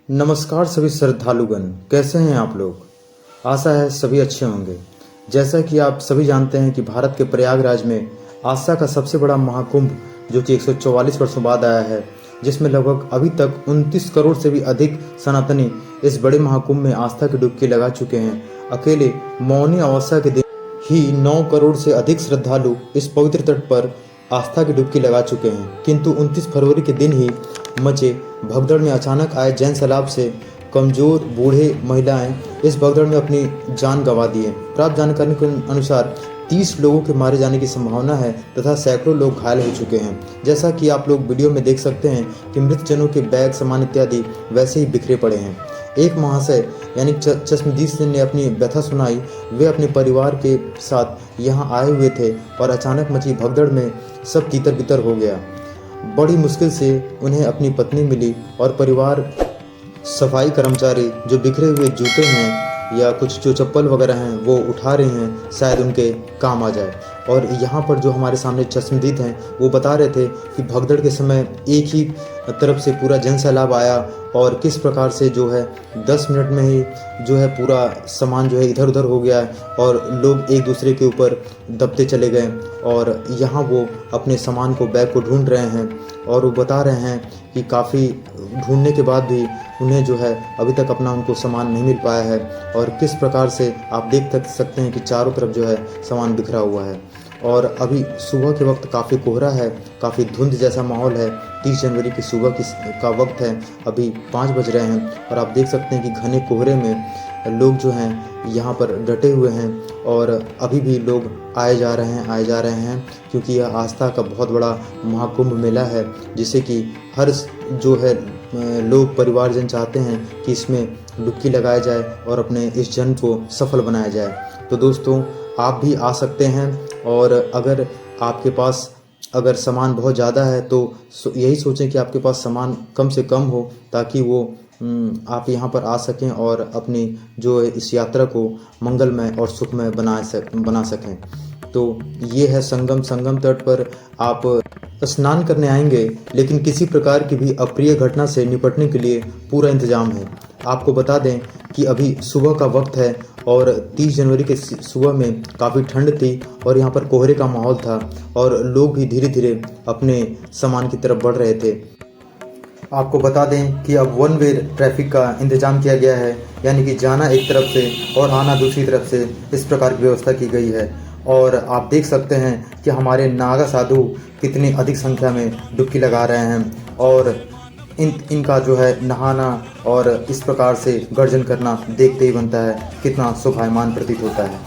नमस्कार सभी श्रद्धालुगण, कैसे हैं आप लोग। आशा है सभी अच्छे होंगे। जैसा कि आप सभी जानते हैं कि भारत के प्रयागराज में आस्था का सबसे बड़ा महाकुंभ जो कि 144 वर्षों बाद आया है, जिसमें लगभग अभी तक 29 करोड़ से भी अधिक सनातनी इस बड़े महाकुंभ में आस्था की डुबकी लगा चुके हैं। अकेले मौनी अमावस्या के दिन ही 9 करोड़ से अधिक श्रद्धालु इस पवित्र तट पर आस्था की डुबकी लगा चुके हैं। किंतु 29 फरवरी के दिन ही मचे भगदड़ में अचानक आए जैन सैलाब से कमजोर बूढ़े महिलाएं इस भगदड़ में अपनी जान गंवा दी है। प्राप्त जानकारी के अनुसार 30 लोगों के मारे जाने की संभावना है तथा सैकड़ों लोग घायल हो चुके हैं। जैसा कि आप लोग वीडियो में देख सकते हैं कि मृत जनों के बैग सामान इत्यादि वैसे ही बिखरे पड़े हैं। एक महाशय यानी चश्मदीद सिंह ने अपनी व्यथा सुनाई। वे अपने परिवार के साथ यहाँ आए हुए थे और अचानक मची भगदड़ में सब तीतर बितर हो गया। बड़ी मुश्किल से उन्हें अपनी पत्नी मिली और परिवार सफाई कर्मचारी जो बिखरे हुए जूते हैं या कुछ जो चप्पल वगैरह हैं वो उठा रहे हैं, शायद उनके काम आ जाए। और यहाँ पर जो हमारे सामने चश्मदीद हैं वो बता रहे थे कि भगदड़ के समय एक ही तरफ से पूरा जन सैलाब आया और किस प्रकार से जो है 10 मिनट में ही जो है पूरा सामान जो है इधर उधर हो गया है और लोग एक दूसरे के ऊपर दबते चले गए। और यहाँ वो अपने सामान को बैग को ढूंढ रहे हैं और वो बता रहे हैं कि काफ़ी ढूंढने के बाद भी उन्हें जो है अभी तक अपना उनको सामान नहीं मिल पाया है। और किस प्रकार से आप देख सकते हैं कि चारों तरफ जो है सामान बिखरा हुआ है। और अभी सुबह के वक्त काफ़ी कोहरा है, काफ़ी धुंध जैसा माहौल है। 30 जनवरी की सुबह का वक्त है, अभी 5 बज रहे हैं और आप देख सकते हैं कि घने कोहरे में लोग जो हैं यहाँ पर डटे हुए हैं और अभी भी लोग आए जा रहे हैं क्योंकि यह आस्था का बहुत बड़ा महाकुंभ मेला है, जिसे कि हर जो है लोग परिवारजन चाहते हैं कि इसमें डुबकी लगाया जाए और अपने इस जन्म को सफल बनाया जाए। तो दोस्तों, आप भी आ सकते हैं और अगर आपके पास अगर सामान बहुत ज़्यादा है तो यही सोचें कि आपके पास सामान कम से कम हो ताकि वो आप यहाँ पर आ सकें और अपनी जो इस यात्रा को मंगलमय और सुखमय बना सकें। तो ये है संगम तट पर आप स्नान करने आएंगे, लेकिन किसी प्रकार की भी अप्रिय घटना से निपटने के लिए पूरा इंतजाम है। आपको बता दें कि अभी सुबह का वक्त है और 30 जनवरी के सुबह में काफ़ी ठंड थी और यहाँ पर कोहरे का माहौल था और लोग भी धीरे धीरे अपने सामान की तरफ बढ़ रहे थे। आपको बता दें कि अब 1 वे ट्रैफिक का इंतजाम किया गया है, यानी कि जाना एक तरफ से और आना दूसरी तरफ से, इस प्रकार की व्यवस्था की गई है। और आप देख सकते हैं कि हमारे नागा साधु कितनी अधिक संख्या में डुबकी लगा रहे हैं और इनका जो है नहाना और इस प्रकार से गर्जन करना देखते ही बनता है कितना शोभायमान प्रतीत होता है।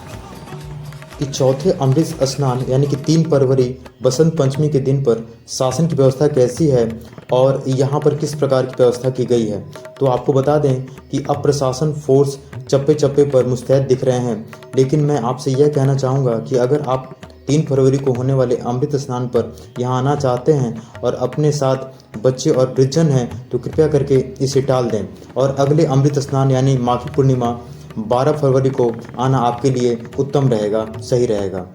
कि चौथे अमृत स्नान यानी कि 3 फरवरी बसंत पंचमी के दिन पर शासन की व्यवस्था कैसी है और यहाँ पर किस प्रकार की व्यवस्था की गई है। तो आपको बता दें कि अब प्रशासन फोर्स चप्पे चप्पे पर मुस्तैद दिख रहे हैं, लेकिन मैं आपसे यह कहना चाहूँगा कि अगर आप 3 फरवरी को होने वाले अमृत स्नान पर यहाँ आना चाहते हैं और अपने साथ बच्चे और वृद्धजन हैं तो कृपया करके इसे टाल दें और अगले अमृत स्नान यानी माघी पूर्णिमा 12 फरवरी को आना आपके लिए उत्तम रहेगा, सही रहेगा।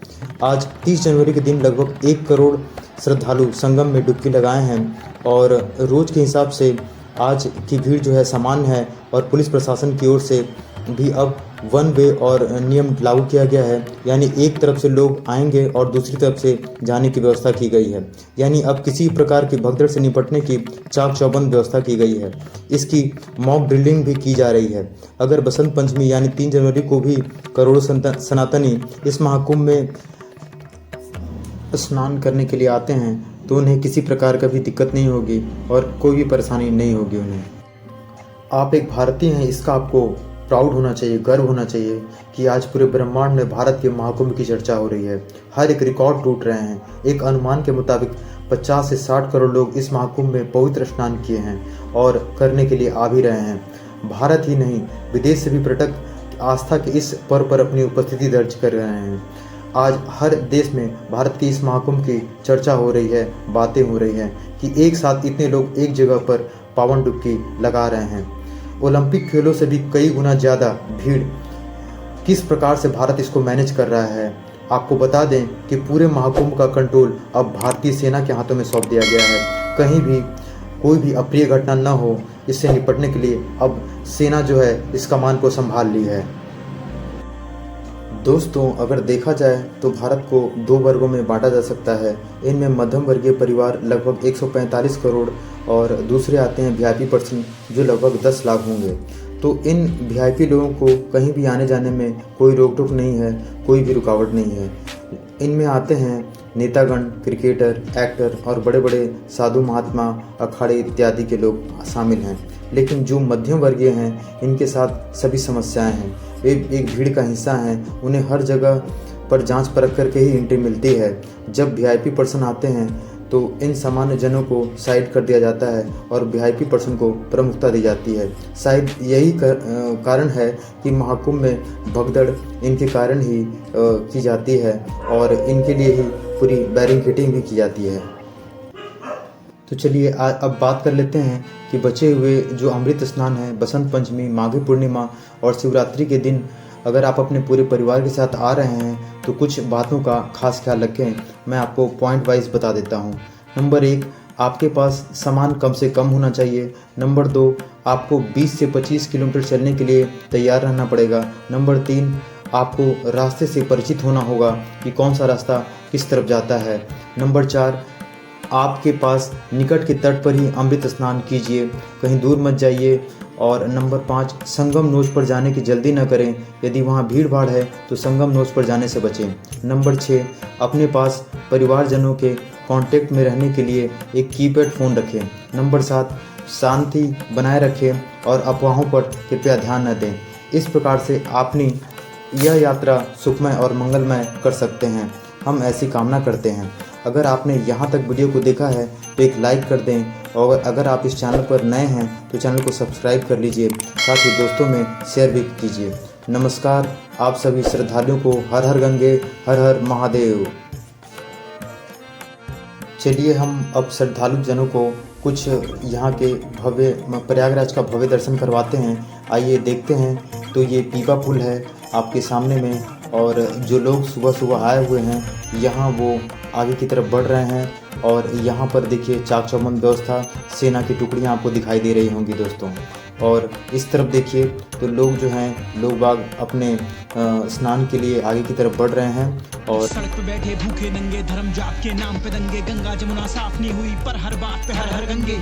आज 30 जनवरी के दिन लगभग 1 करोड़ श्रद्धालु संगम में डुबकी लगाए हैं और रोज़ के हिसाब से आज की भीड़ जो है सामान्य है और पुलिस प्रशासन की ओर से भी अब 1 वे और नियम लागू किया गया है, यानी एक तरफ से लोग आएंगे और दूसरी तरफ से जाने की व्यवस्था की गई है। यानी अब किसी प्रकार की भगदड़ से निपटने की चाक चौबंद व्यवस्था की गई है। इसकी मॉक ड्रिलिंग भी की जा रही है। अगर बसंत पंचमी यानी 3 जनवरी को भी करोड़ों सनातनी इस महाकुंभ में स्नान करने के लिए आते हैं तो उन्हें किसी प्रकार का भी दिक्कत नहीं होगी और कोई भी परेशानी नहीं होगी उन्हें। आप एक भारतीय हैं, इसका आपको प्राउड होना चाहिए, गर्व होना चाहिए कि आज पूरे ब्रह्मांड में भारत के महाकुंभ की चर्चा हो रही है। हर एक रिकॉर्ड टूट रहे हैं। एक अनुमान के मुताबिक 50 से 60 करोड़ लोग इस महाकुंभ में पवित्र स्नान किए हैं और करने के लिए आ भी रहे हैं। भारत ही नहीं, विदेश से भी पर्यटक आस्था के इस पर्व पर अपनी उपस्थिति दर्ज कर रहे हैं। आज हर देश में भारत के इस महाकुंभ की चर्चा हो रही है, बातें हो रही हैं कि एक साथ इतने लोग एक जगह पर पावन डुबकी लगा रहे हैं। ओलंपिक खेलों से भी कई गुना ज़्यादा भीड़, किस प्रकार से भारत इसको मैनेज कर रहा है। आपको बता दें कि पूरे महाकुंभ का कंट्रोल अब भारतीय सेना के हाथों में सौंप दिया गया है। कहीं भी कोई भी अप्रिय घटना न हो, इससे निपटने के लिए अब सेना जो है इस कमान को संभाल ली है। दोस्तों, अगर देखा जाए तो भारत को 2 वर्गों में बांटा जा सकता है। इनमें मध्यम वर्गीय परिवार लगभग 145 करोड़ और दूसरे आते हैं वीआईपी पर्सन जो लगभग 10 लाख होंगे। तो इन वीआईपी लोगों को कहीं भी आने जाने में कोई रोक टोक नहीं है, कोई भी रुकावट नहीं है। इनमें आते हैं नेतागण, क्रिकेटर, एक्टर और बड़े बड़े साधु महात्मा, अखाड़े इत्यादि के लोग शामिल हैं। लेकिन जो मध्यम वर्गीय हैं इनके साथ सभी समस्याएं हैं। वे एक भीड़ का हिस्सा हैं। उन्हें हर जगह पर जांच परख करके ही एंट्री मिलती है। जब वीआईपी पर्सन आते हैं तो इन सामान्य जनों को साइड कर दिया जाता है और वीआईपी पर्सन को प्रमुखता दी जाती है। शायद यही कारण है कि महाकुंभ में भगदड़ इनके कारण ही की जाती है और इनके लिए ही पूरी बैरिकेडिंग भी की जाती है। तो चलिए अब बात कर लेते हैं कि बचे हुए जो अमृत स्नान है, बसंत पंचमी, माघी पूर्णिमा और शिवरात्रि के दिन अगर आप अपने पूरे परिवार के साथ आ रहे हैं तो कुछ बातों का खास ख्याल रखें। मैं आपको पॉइंट वाइज बता देता हूं। नंबर 1, आपके पास सामान कम से कम होना चाहिए। नंबर 2, आपको 20 से 25 किलोमीटर चलने के लिए तैयार रहना पड़ेगा। नंबर 3, आपको रास्ते से परिचित होना होगा कि कौन सा रास्ता किस तरफ जाता है। नंबर 4, आपके पास निकट के तट पर ही अमृत स्नान कीजिए, कहीं दूर मत जाइए। और नंबर 5, संगम नोच पर जाने की जल्दी न करें। यदि वहाँ भीड़ भाड़ है तो संगम नोच पर जाने से बचें। नंबर 6, अपने पास परिवारजनों के कांटेक्ट में रहने के लिए एक कीपैड फ़ोन रखें। नंबर 7, शांति बनाए रखें और अफवाहों पर कृपया ध्यान न दें। इस प्रकार से अपनी यह यात्रा सुखमय और मंगलमय कर सकते हैं। हम ऐसी कामना करते हैं। अगर आपने यहाँ तक वीडियो को देखा है तो एक लाइक कर दें और अगर आप इस चैनल पर नए हैं तो चैनल को सब्सक्राइब कर लीजिए, साथ ही दोस्तों में शेयर भी कीजिए। नमस्कार आप सभी श्रद्धालुओं को। हर हर गंगे, हर हर महादेव। चलिए हम अब श्रद्धालु जनों को कुछ यहाँ के भव्य प्रयागराज का भव्य दर्शन करवाते हैं। आइए देखते हैं। तो ये पीपा पुल है आपके सामने में और जो लोग सुबह सुबह आए हुए हैं यहाँ वो आगे की तरफ बढ़ रहे हैं और यहाँ पर देखिए चाक चौबंद व्यवस्था, सेना की टुकड़ियाँ आपको दिखाई दे रही होंगी दोस्तों। और इस तरफ देखिए तो लोग जो हैं, लोग बाग अपने स्नान के लिए आगे की तरफ बढ़ रहे हैं। और सड़क पे बैठे भूखे नंगे, धर्म जात के नाम पे दंगे, गंगा जमुना साफ नहीं हुई पर हर बात पे हर हर गंगे।